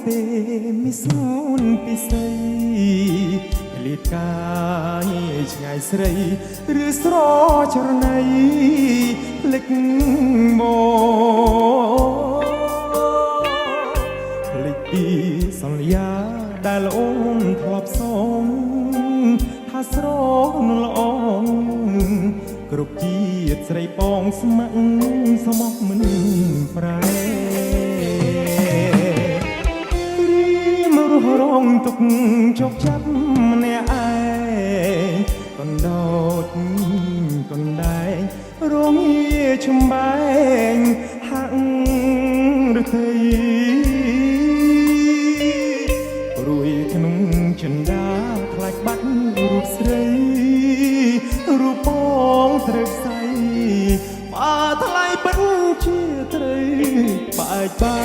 ទេមិសូនពិសីលីកាយឆ្ងាយស្រីឬស្រចរណៃភ្លេចមកភ្លេចពីសន្យាដែលអូនធ្លាប់សងថាស្រនល្អគ្រប់ជាតិស្រីបងស្ម័គ្រស្មោះមិនប្រែរងទុកជោគចាប់ម្នាក់ឯងកណ្ដោតកណ្ដែងរងាចំបែងហាក់រថីរួយក្នុងចិន្តាខ្លាចបាត់រូបស្រីរូបបងត្រូវស្អីបើថ្លៃពិតជាត្រីបែកបែ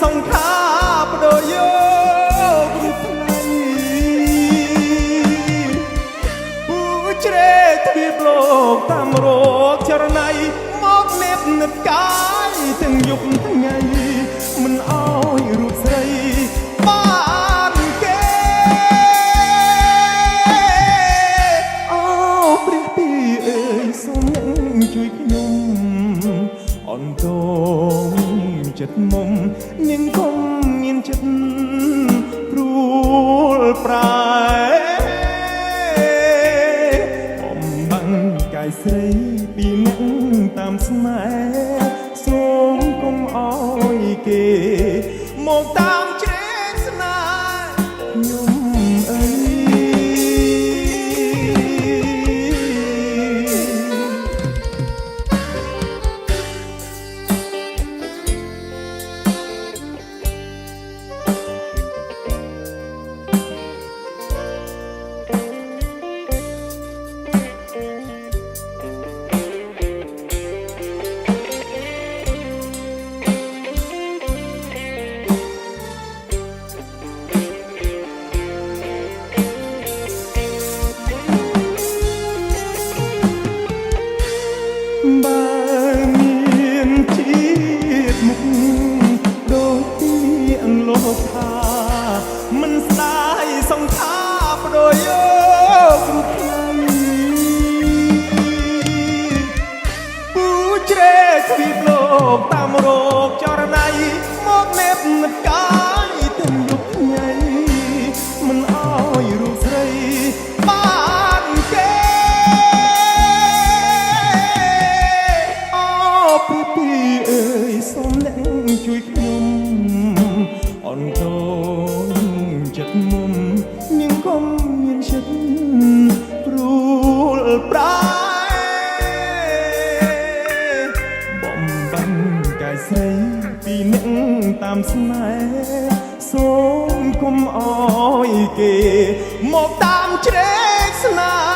សង្ខាបដូរយករូបថ្លៃពូជ្រែកទ្វារលោកតាមរកចរណៃមកនេបនិតកាយទាំងយប់ថ្ងៃមិនអោយរូបស្រីបានគេអូព្រះពីអើយសូមជួយខ្ញុំអន្តងចិត្តមុំនាងកុំមានចិត្តព្រួលប្រែបំបាំងកាយស្រីពីអ្នកតាមស្នេហ៍សូមកុំអោយគេមកតាមជ្រែកស្នេហ៍ខ្ញុំអើយបើមានជាតិមុខដូចទីអង្លោកថាមិនស្ដាយសង្ខាបដូរយករូបថ្លៃពូជ្រែកទ្វារលោកតាមរកចរណៃមកនេបនិតកាយទាំងយប់ថ្ងៃមិនអោយរូបស្រីបានគេពីពីអើយសូមអ្នកជួយខ្ញុំអន្តងចិត្តមុំនាងកុំមានចិត្តព្រួលប្រែបំបាំងកាយស្រីពីអ្នកតាមស្នេហ៍សូមកុំអោយគេមកតាមជ្រែកស្នេហ៍